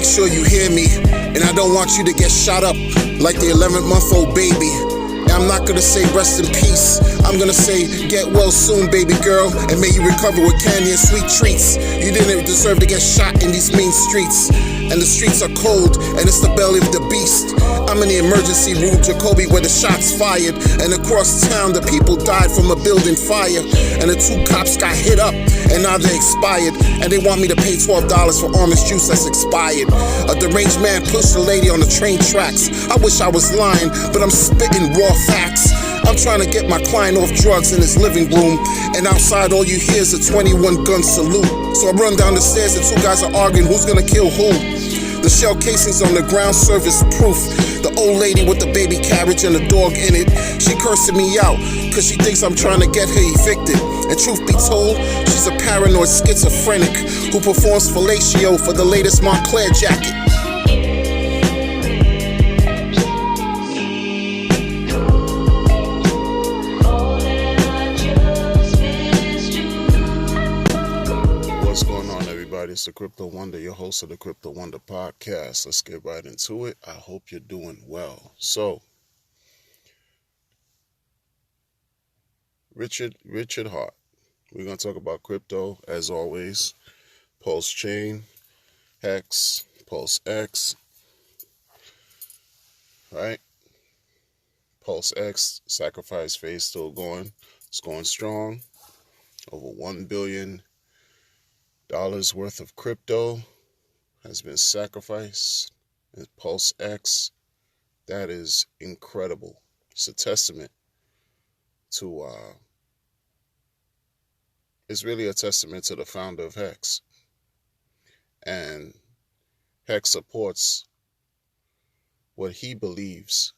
sure you hear me, and I don't want you to get shot up like the 11-month-old baby. And I'm not gonna say rest in peace, I'm gonna say get well soon, baby girl, and may you recover with candy and sweet treats. You didn't deserve to get shot in these mean streets, and the streets are cold, and it's the belly of the beast. I'm in the emergency room, Jacoby, where the shots fired, and across town the people died from a building fire, and the 2 cops got hit up, and now they're expired, and they want me to pay $12 for orange juice that's expired. A deranged man pushed a lady on the train tracks. I wish I was lying, but I'm spitting raw facts. I'm trying to get my client off drugs in his living room, and outside all you hear is a 21-gun salute. So I run down the stairs and 2 guys are arguing who's gonna kill who. The shell casings on the ground serve as proof. The old lady with the baby carriage and the dog in it, she cursing me out cause she thinks I'm trying to get her evicted. And truth be told, she's a paranoid schizophrenic who performs fellatio for the latest Montclair jacket. What's going on, everybody? It's the Crypto Wonder, your host of the Crypto Wonder podcast. Let's get right into it. I hope you're doing well. So, Richard Hart. We're going to talk about crypto, as always. PulseChain, Hex, PulseX. Right? PulseX, sacrifice phase still going. It's going strong. Over $1 billion worth of crypto has been sacrificed. And PulseX, that is incredible. It's a testament to it's really a testament to the founder of Hex. And Hex supports what he believes.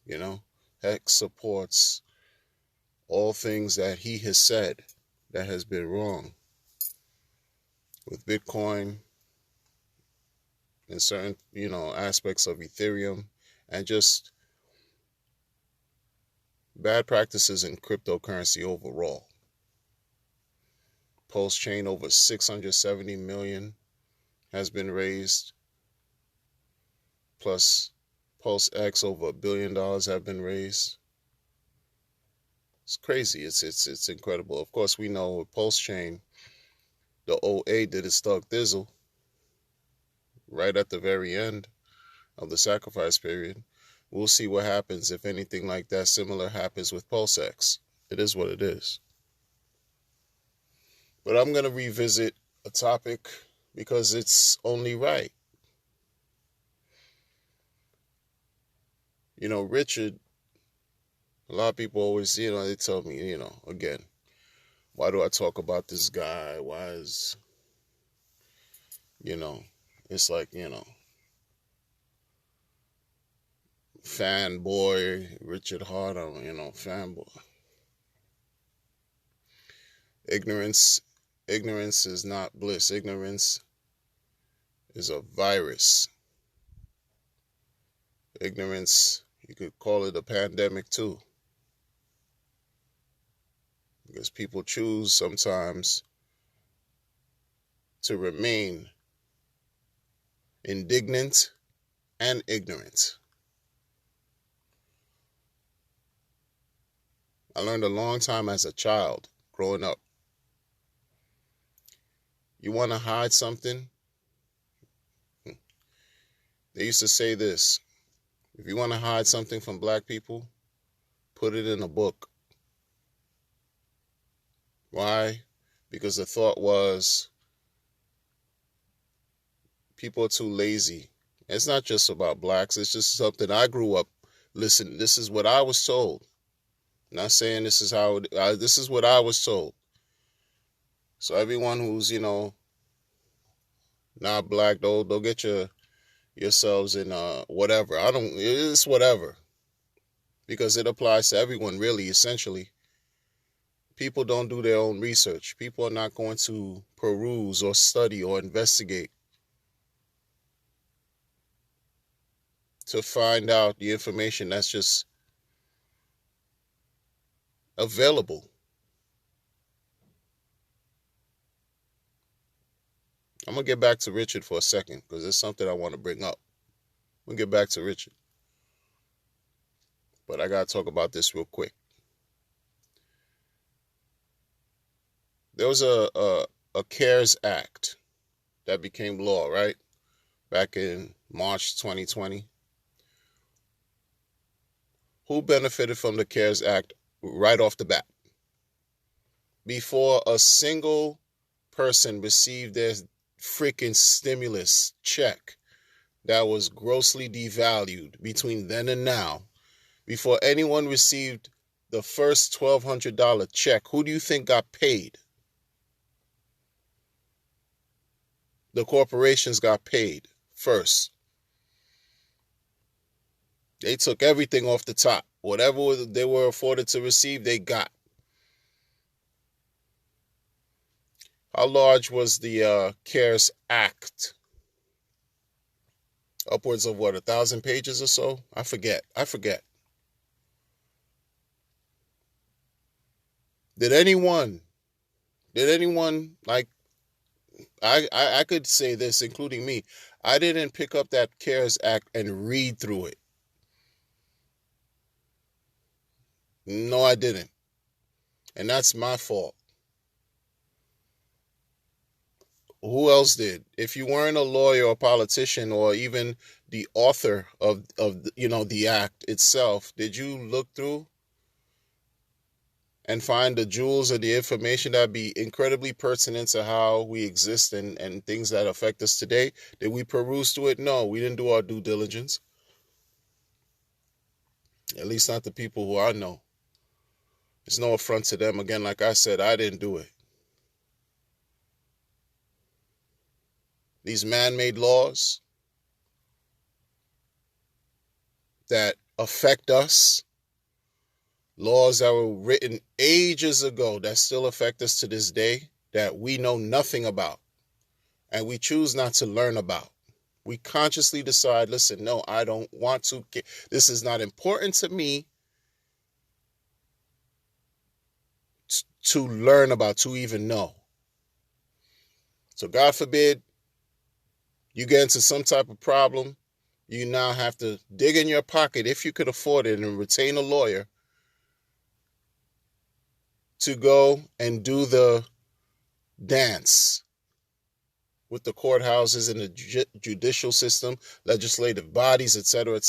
You know, Hex supports all things that he has said that has been wrong with Bitcoin and certain, aspects of Ethereum, and just bad practices in cryptocurrency overall. PulseChain, over 670 million has been raised, plus PulseX, over $1 billion have been raised. It's crazy. It's incredible. Of course, we know with PulseChain, the OA did its Thug Thizzle right at the very end of the sacrifice period. We'll see what happens if anything like that similar happens with PulseX. It is what it is. But I'm going to revisit a topic because it's only right. Richard, a lot of people always, they tell me, again, why do I talk about this guy? Why is, it's like, fanboy, Richard Hart, fanboy. Ignorance is not bliss. Ignorance is a virus. Ignorance, you could call it a pandemic too. Because people choose sometimes to remain indignant and ignorant. I learned a long time as a child growing up. You want to hide something? They used to say this. If you want to hide something from black people, put it in a book. Why? Because the thought was people are too lazy. It's not just about blacks. It's just something I grew up. Listen, this is what I was told. I'm not saying this is how this is what I was told. So everyone who's, not black, don't get yourselves in whatever. It's whatever. Because it applies to everyone, really, essentially. People don't do their own research. People are not going to peruse or study or investigate to find out the information that's just available. I'm going to get back to Richard for a second because there's something I want to bring up. We'll get back to Richard. But I got to talk about this real quick. There was a CARES Act that became law, right? Back in March 2020. Who benefited from the CARES Act right off the bat? Before a single person received their freaking stimulus check that was grossly devalued between then and now, before anyone received the first $1,200 check, who do you think got paid? The corporations got paid first. They took everything off the top. Whatever they were afforded to receive, they got. How large was the CARES Act? Upwards of what, 1,000 pages or so? I forget. Did anyone like, I could say this, including me, I didn't pick up that CARES Act and read through it. No, I didn't. And that's my fault. Who else did? If you weren't a lawyer or politician or even the author of the act itself, did you look through and find the jewels or the information that be incredibly pertinent to how we exist and things that affect us today? Did we peruse through it? No, we didn't do our due diligence. At least not the people who I know. It's no affront to them. Again, like I said, I didn't do it. These man-made laws that affect us, laws that were written ages ago that still affect us to this day, that we know nothing about and we choose not to learn about. We consciously decide, listen, no, I don't want to. This is not important to me to learn about, to even know. So God forbid you get into some type of problem, you now have to dig in your pocket, if you could afford it, and retain a lawyer to go and do the dance with the courthouses and the judicial system, legislative bodies, etc.,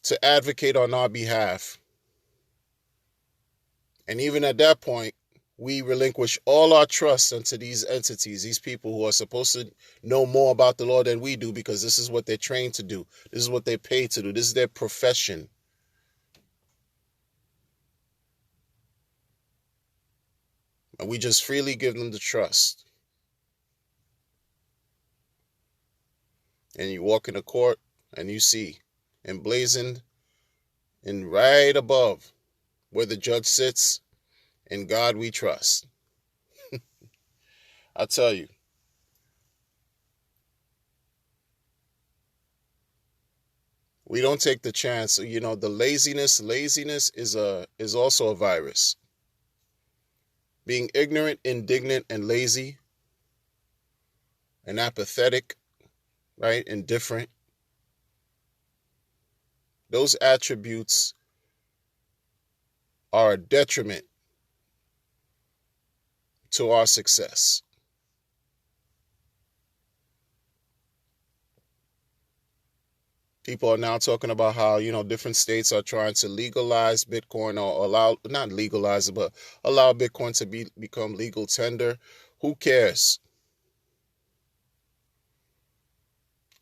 to advocate on our behalf. And even at that point, we relinquish all our trust into these entities, these people who are supposed to know more about the law than we do, because this is what they're trained to do. This is what they're paid to do. This is their profession. And we just freely give them the trust. And you walk in the court and you see emblazoned and right above where the judge sits, "In God we trust." I tell you, we don't take the chance. The laziness is also a virus. Being ignorant, indignant, and lazy, and apathetic, right? Indifferent. Those attributes are a detriment to our success. People are now talking about how, different states are trying to legalize Bitcoin, or not legalize it, but allow Bitcoin to become legal tender. Who cares?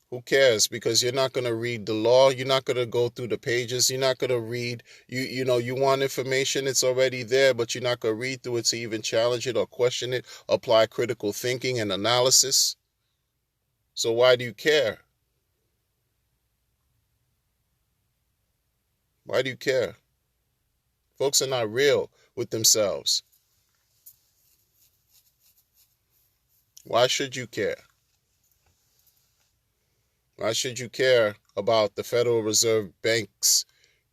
Who cares? Because you're not going to read the law. You're not going to go through the pages. You're not going to read. You want information. It's already there, but you're not going to read through it to even challenge it or question it, apply critical thinking and analysis. So why do you care? Why do you care? Folks are not real with themselves. Why should you care? Why should you care about the Federal Reserve Bank's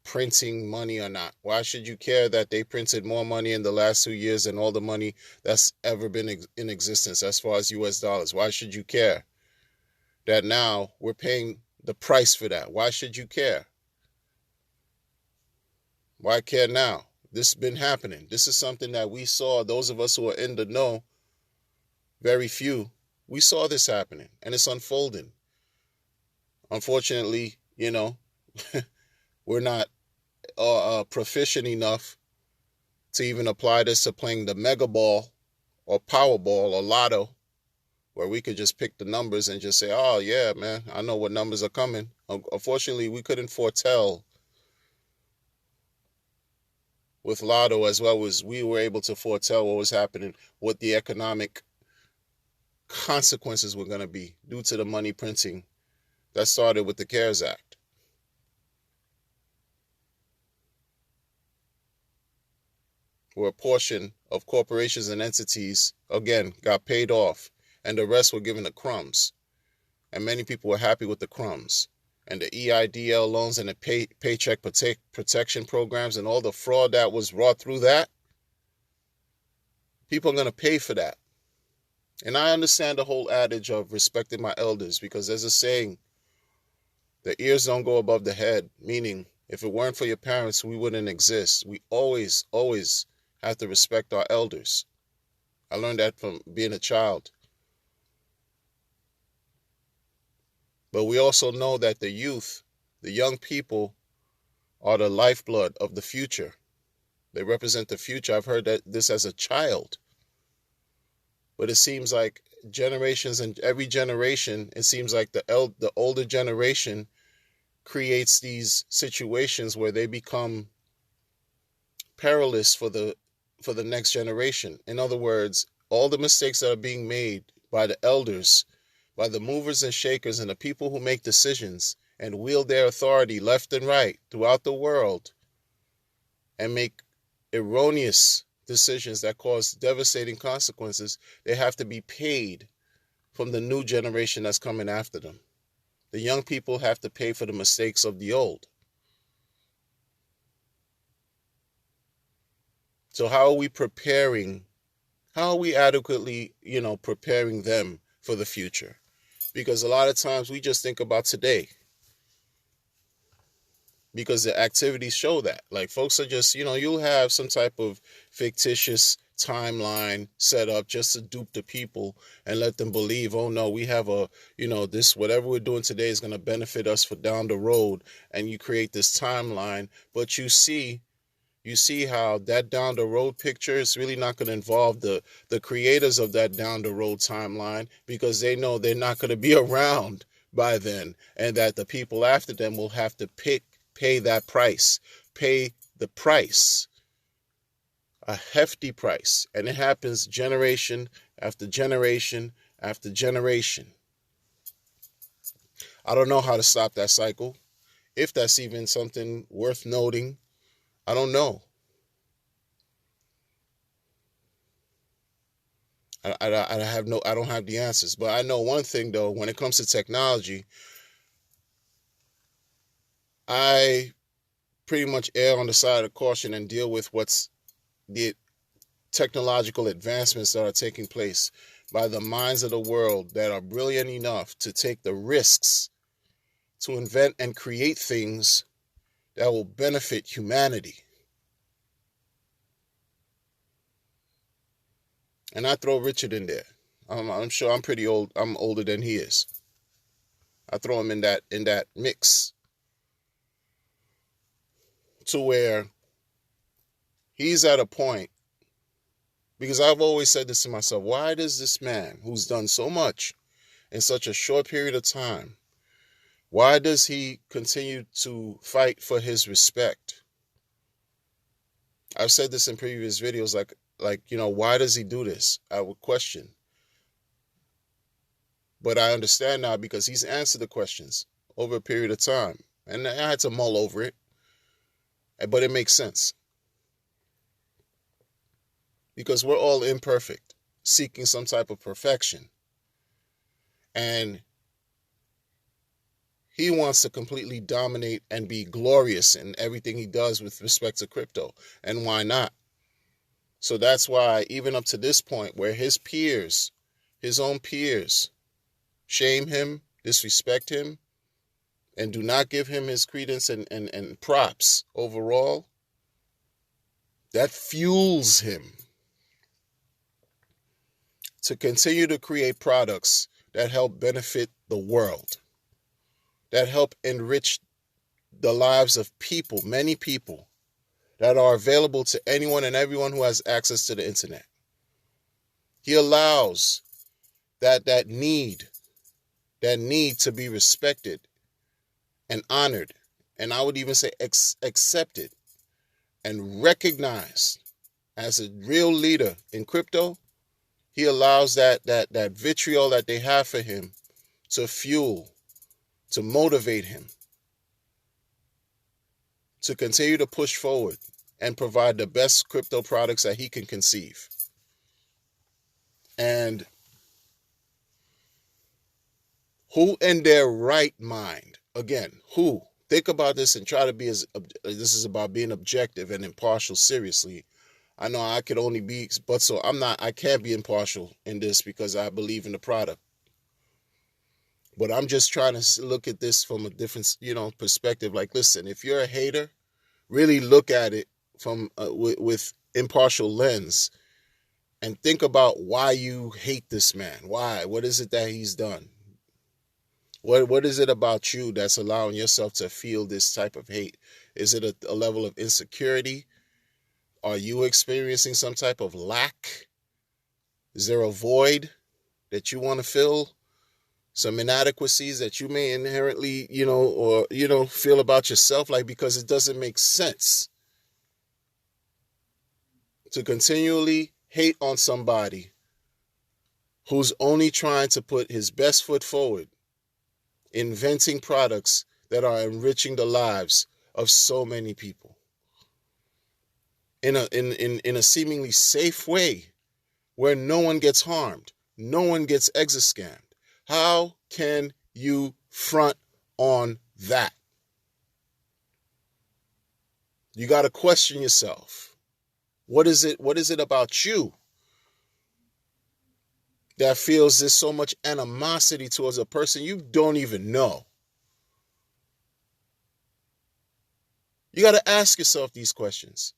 printing money or not? Why should you care that they printed more money in the last 2 years than all the money that's ever been in existence as far as US dollars? Why should you care that now we're paying the price for that? Why should you care? Why care now? This has been happening. This is something that we saw, those of us who are in the know, very few, we saw this happening, and it's unfolding. Unfortunately, we're not proficient enough to even apply this to playing the mega ball or powerball or lotto, where we could just pick the numbers and just say, oh yeah, man, I know what numbers are coming. Unfortunately, we couldn't foretell with lotto as well as we were able to foretell what was happening, what the economic consequences were going to be due to the money printing that started with the CARES Act. Where a portion of corporations and entities, again, got paid off, and the rest were given the crumbs. And many people were happy with the crumbs. And the EIDL loans and the paycheck protection programs and all the fraud that was wrought through that, people are going to pay for that. And I understand the whole adage of respecting my elders, because there's a saying, the ears don't go above the head, meaning if it weren't for your parents, we wouldn't exist. We always have to respect our elders. I learned that from being a child. But we also know that the youth, the young people, are the lifeblood of the future. They represent the future. I've heard this as a child. But it seems like generations, and every generation, it seems like the older generation creates these situations where they become perilous for the next generation. In other words, all the mistakes that are being made by the elders, by the movers and shakers and the people who make decisions and wield their authority left and right throughout the world and make erroneous decisions that cause devastating consequences, they have to be paid from the new generation that's coming after them. The young people have to pay for the mistakes of the old. So how are we preparing? How are we adequately, preparing them for the future? Because a lot of times we just think about today, because the activities show that. Like, folks are just, you'll have some type of fictitious timeline set up just to dupe the people and let them believe, oh no, we have this, whatever we're doing today is going to benefit us for down the road. And you create this timeline, but you see how that down the road picture is really not going to involve the creators of that down the road timeline, because they know they're not going to be around by then, and that the people after them will have to pay that price, pay the price, a hefty price. And it happens generation after generation after generation. I don't know how to stop that cycle. If that's even something worth noting, I don't know. I don't have the answers. But I know one thing, though, when it comes to technology, I pretty much err on the side of caution and deal with what's the technological advancements that are taking place by the minds of the world that are brilliant enough to take the risks to invent and create things that will benefit humanity. And I throw Richard in there. I'm sure I'm pretty old. I'm older than he is. I throw him in that mix, to where he's at a point, because I've always said this to myself, why does this man who's done so much in such a short period of time, why does he continue to fight for his respect? I've said this in previous videos, like, why does he do this? I would question. But I understand now, because he's answered the questions over a period of time. And I had to mull over it. But it makes sense. Because we're all imperfect, seeking some type of perfection. And He wants to completely dominate and be glorious in everything he does with respect to crypto. And why not? So that's why even up to this point where his peers, his own peers, shame him, disrespect him, and do not give him his credence and props overall, that fuels him to continue to create products that help benefit the world, that help enrich the lives of people, many people, that are available to anyone and everyone who has access to the internet. He allows that need to be respected and honored, and I would even say accepted and recognized as a real leader in crypto. He allows that vitriol that they have for him to fuel, to motivate him to continue to push forward and provide the best crypto products that he can conceive. And who in their right mind, again, who, think about this and try to be this is about being objective and impartial, seriously. I know I could only be, but so I can't be impartial in this because I believe in the product. But I'm just trying to look at this from a different, perspective. Like, listen, if you're a hater, really look at it from with impartial lens and think about why you hate this man. Why? What is it that he's done? What is it about you that's allowing yourself to feel this type of hate? Is it a level of insecurity? Are you experiencing some type of lack? Is there a void that you want to fill? Some inadequacies that you may inherently, feel about yourself, like, because it doesn't make sense to continually hate on somebody who's only trying to put his best foot forward, inventing products that are enriching the lives of so many people in a seemingly safe way where no one gets harmed, no one gets exascammed. How can you front on that? You got to question yourself. What is it about you that feels there's so much animosity towards a person you don't even know? You got to ask yourself these questions,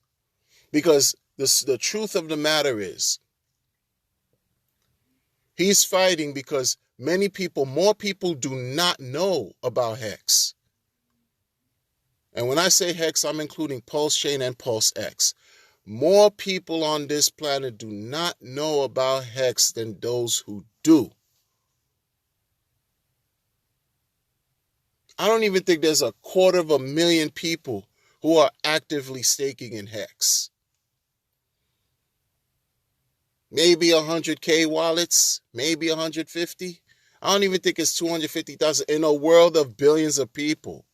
because the truth of the matter is, he's fighting because more people do not know about Hex. And when I say Hex, I'm including PulseChain and PulseX. More people on this planet do not know about Hex than those who do. I don't even think there's 250,000 people who are actively staking in Hex. Maybe 100K wallets, maybe 150. I don't even think it's 250,000 in a world of billions of people.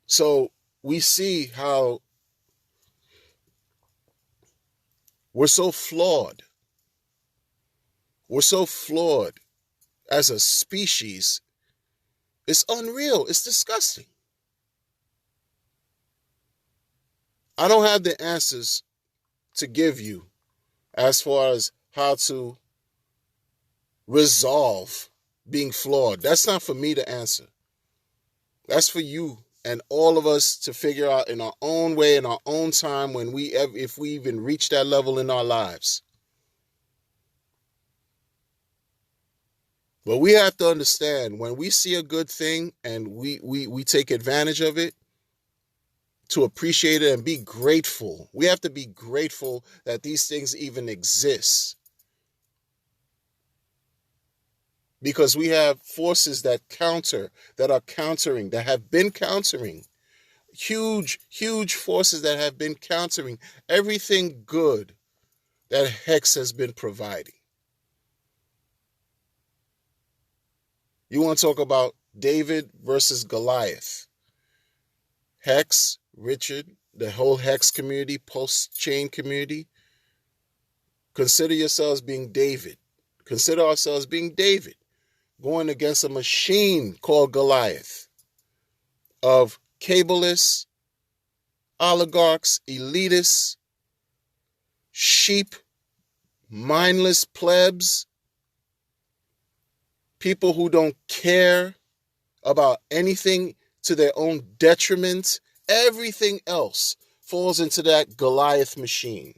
So we see how we're so flawed. We're so flawed as a species. It's unreal. It's disgusting. I don't have the answers to give you as far as how to resolve being flawed. That's not for me to answer. That's for you and all of us to figure out in our own way, in our own time, if we even reach that level in our lives. But we have to understand, when we see a good thing and we take advantage of it, to appreciate it and be grateful. We have to be grateful that these things even exist. Because we have forces that are countering, that have been countering. Huge, huge forces that have been countering everything good that Hex has been providing. You want to talk about David versus Goliath. Hex, Richard, the whole Hex community, PulseChain community, Consider yourselves being David. Consider ourselves being David, going against a machine called Goliath of cableless, oligarchs, elitists, sheep, mindless plebs, people who don't care about anything to their own detriment. Everything else falls into that Goliath machine.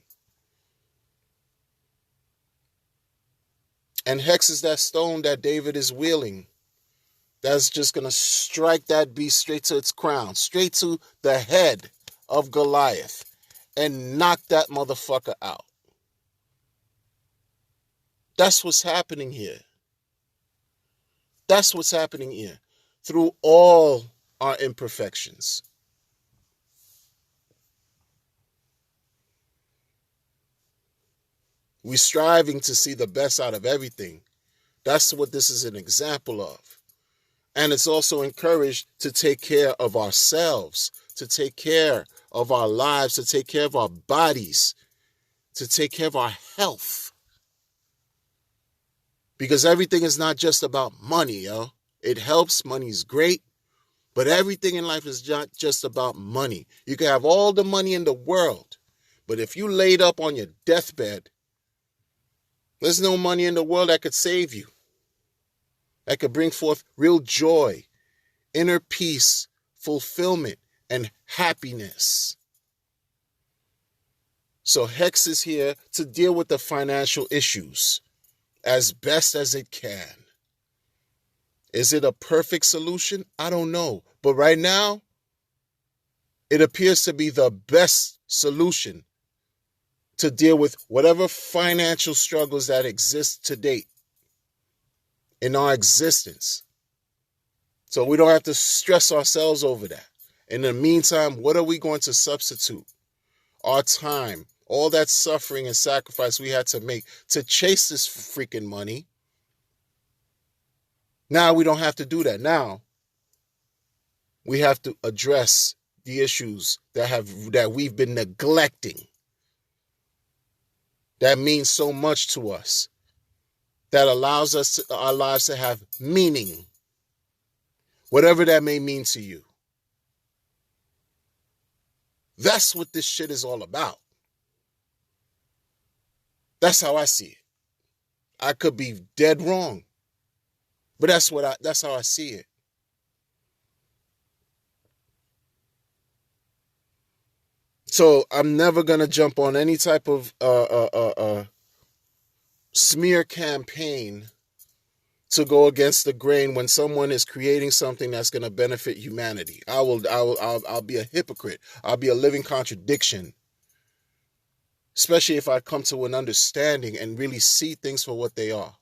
And Hex is that stone that David is wielding. That's just going to strike that beast straight to its crown, straight to the head of Goliath, and knock that motherfucker out. That's what's happening here. That's what's happening here through all our imperfections. We're striving to see the best out of everything. That's what this is an example of. And it's also encouraged to take care of ourselves, to take care of our lives, to take care of our bodies, to take care of our health. Because everything is not just about money, yo. It helps, money's great, but everything in life is not just about money. You can have all the money in the world, but if you laid up on your deathbed, there's no money in the world that could save you, that could bring forth real joy, inner peace, fulfillment, and happiness. So Hex is here to deal with the financial issues as best as it can. Is it a perfect solution? I don't know. But right now, it appears to be the best solution to deal with whatever financial struggles that exist to date in our existence. So we don't have to stress ourselves over that. In the meantime, what are we going to substitute? Our time, all that suffering and sacrifice we had to make to chase this freaking money. Now we don't have to do that. Now we have to address the issues that we've been neglecting. That means so much to us. That allows our lives to have meaning. Whatever that may mean to you. That's what this shit is all about. That's how I see it. I could be dead wrong. But that's how I see it. So I'm never going to jump on any type of smear campaign to go against the grain when someone is creating something that's going to benefit humanity. I'll be a hypocrite. I'll be a living contradiction. Especially if I come to an understanding and really see things for what they are.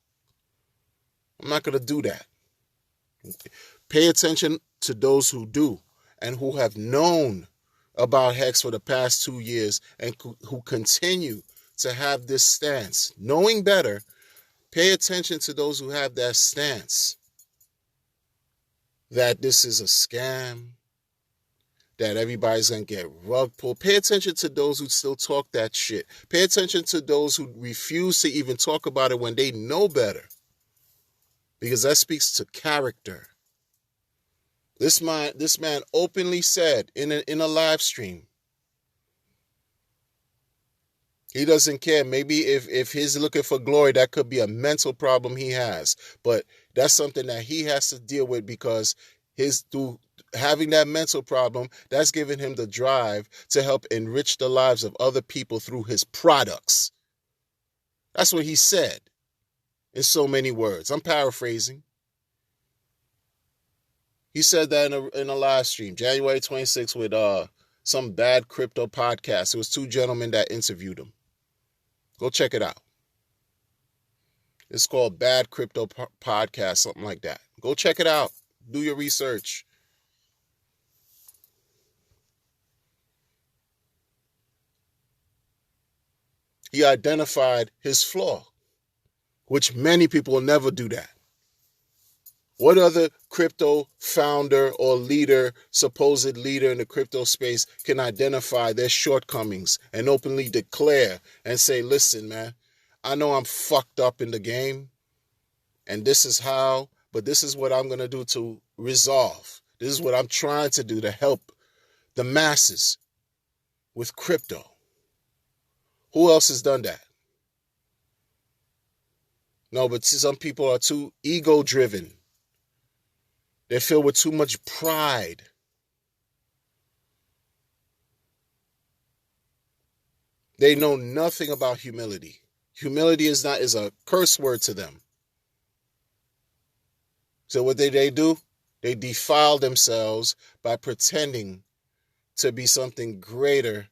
I'm not going to do that. Pay attention to those who do and who have known about Hex for the past 2 years and who continue to have this stance. Knowing better, pay attention to those who have that stance. That this is a scam. That everybody's going to get rug pulled. Pay attention to those who still talk that shit. Pay attention to those who refuse to even talk about it when they know better. Because that speaks to character. This man openly said in a live stream, he doesn't care. Maybe if he's looking for glory, that could be a mental problem he has. But that's something that he has to deal with because through having that mental problem, that's giving him the drive to help enrich the lives of other people through his products. That's what he said in so many words. I'm paraphrasing. He said that in a live stream, January 26th with some bad crypto podcast. It was 2 gentlemen that interviewed him. Go check it out. It's called Bad Crypto Podcast, something like that. Go check it out. Do your research. He identified his flaw, which many people will never do that. What other crypto founder or leader, supposed leader in the crypto space can identify their shortcomings and openly declare and say, listen, man, I know I'm fucked up in the game, and this is how, but this is what I'm going to do to resolve. This is what I'm trying to do to help the masses with crypto. Who else has done that? No, but some people are too ego-driven. They're filled with too much pride. They know nothing about humility. Humility is a curse word to them. So what they do? They defile themselves by pretending to be something greater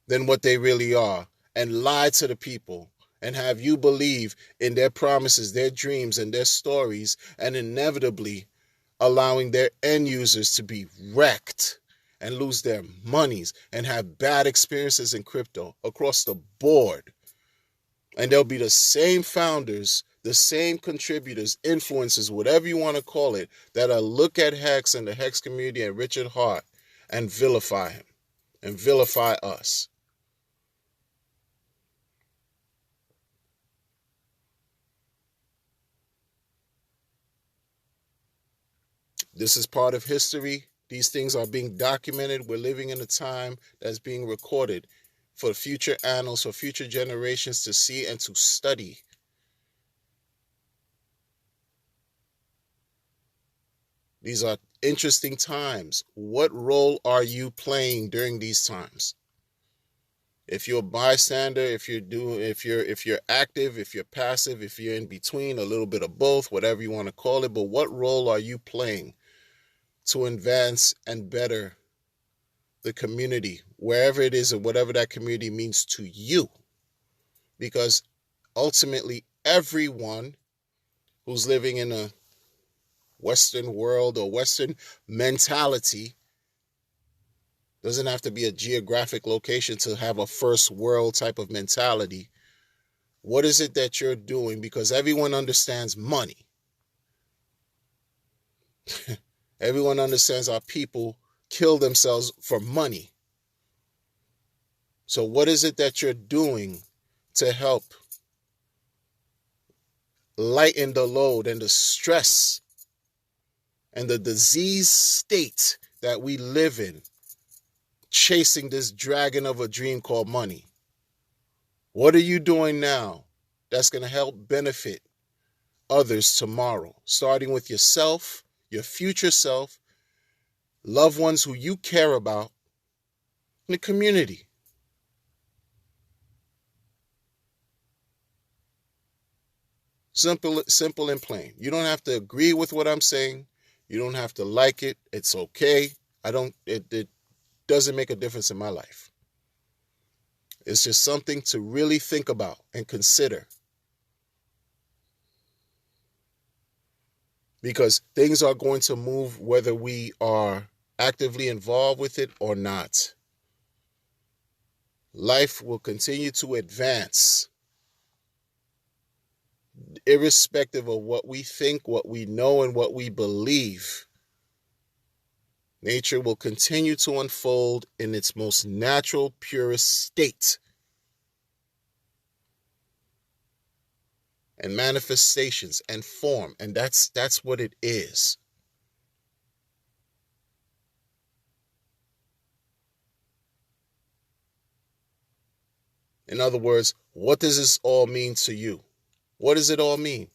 than what they really are, and lie to the people and have you believe in their promises, their dreams, and their stories, and inevitably allowing their end users to be wrecked and lose their monies and have bad experiences in crypto across the board. And they'll be the same founders, the same contributors, influencers, whatever you want to call it, that'll look at Hex and the Hex community and Richard Hart and vilify him and vilify us. This is part of history. These things are being documented. We're living in a time that's being recorded for future annals, for future generations to see and to study. These are interesting times. What role are you playing during these times? If you're a bystander, if you're active, if you're passive, if you're in between, a little bit of both, whatever you want to call it, but what role are you playing to advance and better the community, wherever it is and whatever that community means to you? Because ultimately, everyone who's living in a Western world or Western mentality, doesn't have to be a geographic location to have a first world type of mentality. What is it that you're doing? Because everyone understands money. Everyone understands our people kill themselves for money. So what is it that you're doing to help lighten the load and the stress and the disease state that we live in, chasing this dragon of a dream called money? What are you doing now that's going to help benefit others tomorrow, starting with yourself, your future self, loved ones who you care about, and the community? Simple and plain. You don't have to agree with what I'm saying. You don't have to like it. It's okay. It doesn't make a difference in my life. It's just something to really think about and consider. Because things are going to move whether we are actively involved with it or not. Life will continue to advance, irrespective of what we think, what we know, and what we believe. Nature will continue to unfold in its most natural, purest state. And manifestations and form. And that's what it is. In other words, what does this all mean to you? What does it all mean?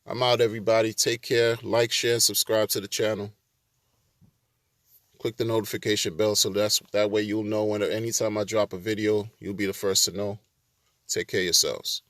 I'm out, everybody. Take care. Like, share, and subscribe to the channel. Click the notification bell so that way you'll know anytime I drop a video, you'll be the first to know. Take care of yourselves.